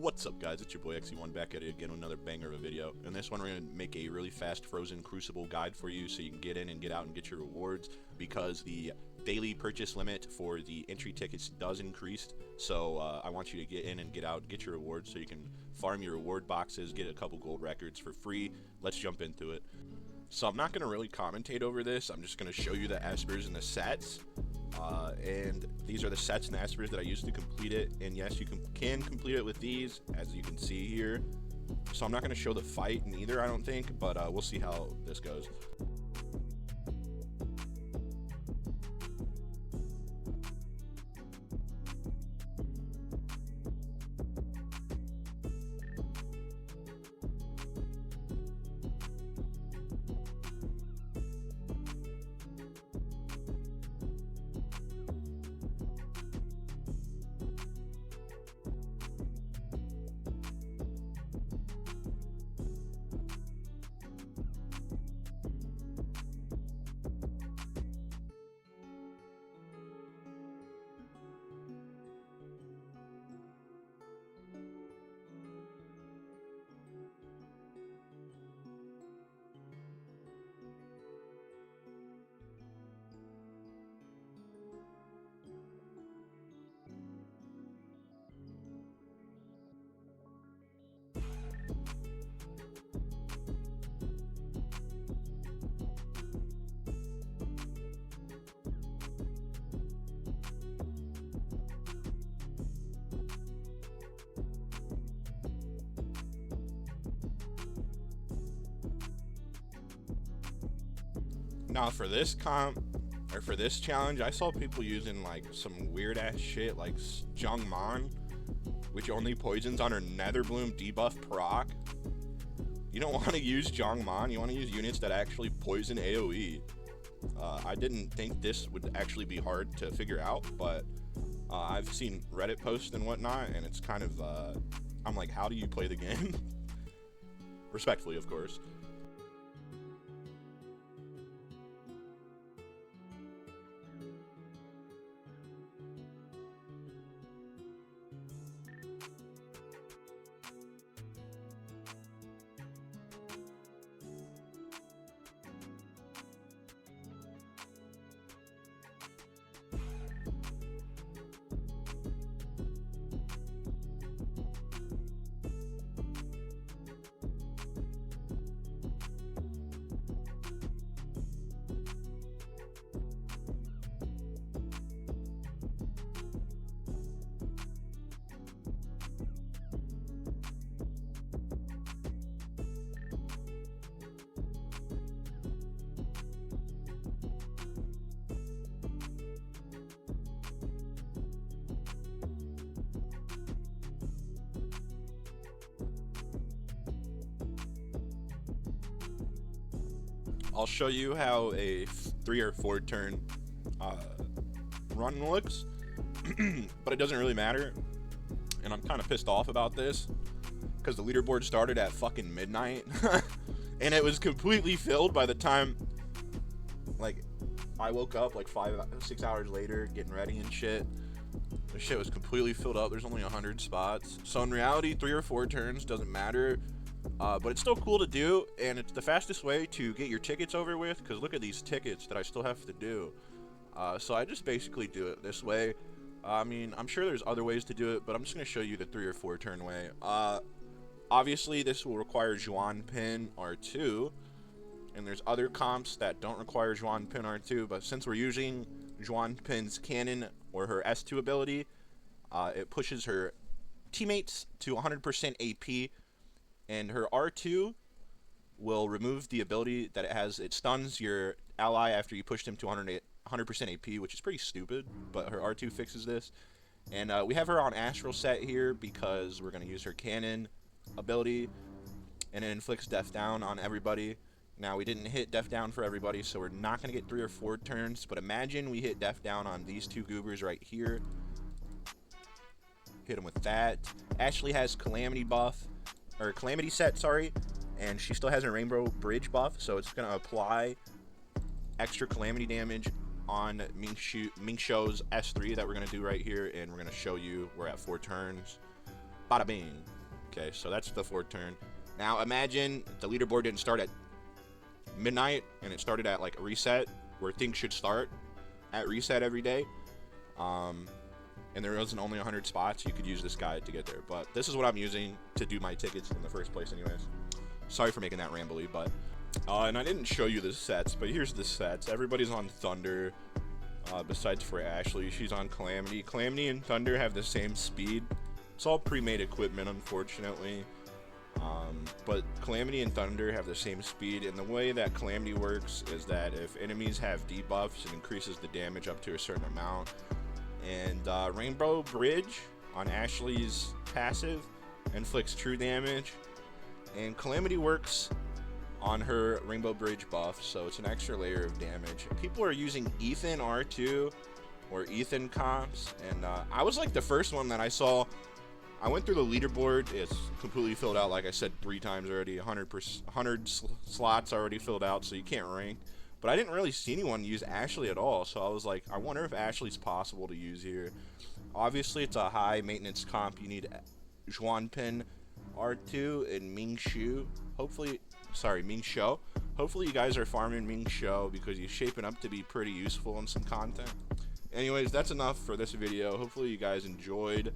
What's up, guys? It's your boy XE1 back at it again with another banger of a video. In this one, we're going to make a really fast frozen Crucible guide for you so you can get in and get out and get your rewards, because the daily purchase limit for the entry tickets does increase. So I want you to get in and get out, get your rewards so you can farm your reward boxes, get a couple gold records for free. Let's jump into it. So I'm not going to really commentate over this. I'm just going to show you the Espers and the sets. And these are the sets and the Espers that I used to complete it. And yes, you can complete it with these, as you can see here. So I'm not going to show the fight neither, I don't think, but we'll see how this goes. Now for this for this challenge, I saw people using like some weird ass shit like Jungman, which only poisons on her Netherbloom debuff proc. You don't want to use Jungman, you want to use units that actually poison AoE. I didn't think this would actually be hard to figure out, but I've seen Reddit posts and whatnot, and it's kind of, I'm like, how do you play the game? Respectfully, of course. I'll show you how a 3 or 4 turn run looks, but it doesn't really matter, and I'm kind of pissed off about this, because the leaderboard started at fucking midnight, and it was completely filled by the time, like, I woke up like 5-6 hours later, getting ready and shit. The shit was completely filled up. There's only 100 spots, so in reality, 3 or 4 turns doesn't matter. But it's still cool to do, and it's the fastest way to get your tickets over with, because look at these tickets that I still have to do. So I just basically do it this way. I mean, I'm sure there's other ways to do it, but I'm just going to show you the 3 or 4 turn way. Obviously, this will require Juan Pin R2, and there's other comps that don't require Juan Pin R2, but since we're using Juan Pin's cannon or her S2 ability, it pushes her teammates to 100% AP, and her R2 will remove the ability that it has. It stuns your ally after you push them to 100% AP, which is pretty stupid, but her R2 fixes this. And we have her on Astral set here because we're going to use her cannon ability, and it inflicts death down on everybody. Now, we didn't hit death down for everybody, so we're not going to get 3 or 4 turns, but imagine we hit death down on these 2 goobers right here. Hit them with that. Ashley has Calamity buff, or Calamity set, sorry, and she still has a Rainbow Bridge buff, so it's going to apply extra Calamity damage on Mingshou's S3 that we're going to do right here, and we're going to show you we're at 4 turns. Bada bing. Okay, so that's the 4th turn. Now imagine the leaderboard didn't start at midnight and it started at like a reset, where things should start at reset every day. And there wasn't only 100 spots. You could use this guide to get there, but this is what I'm using to do my tickets in the first place anyways. Sorry for making that rambly, but and I didn't show you the sets, but here's the sets. Everybody's on Thunder, besides for Ashley. She's on Calamity. Calamity and Thunder have the same speed. It's all pre-made equipment, unfortunately, but Calamity and Thunder have the same speed, and the way that Calamity works is that if enemies have debuffs, it increases the damage up to a certain amount. And Rainbow Bridge on Ashley's passive inflicts true damage, and Calamity works on her Rainbow Bridge buff, so it's an extra layer of damage. People are using Ethan R2 or Ethan comps, and I was like the first one that I saw. I went through the leaderboard. It's completely filled out, like I said 3 times already. 100 slots already filled out, so you can't rank. But I didn't really see anyone use Ashley at all, so I was like, I wonder if Ashley's possible to use here. Obviously, it's a high maintenance comp. You need Zhuanpin R2 and Ming Shu. Ming Shou. Hopefully you guys are farming Ming Shou, because he's shaping up to be pretty useful in some content. Anyways, that's enough for this video. Hopefully you guys enjoyed.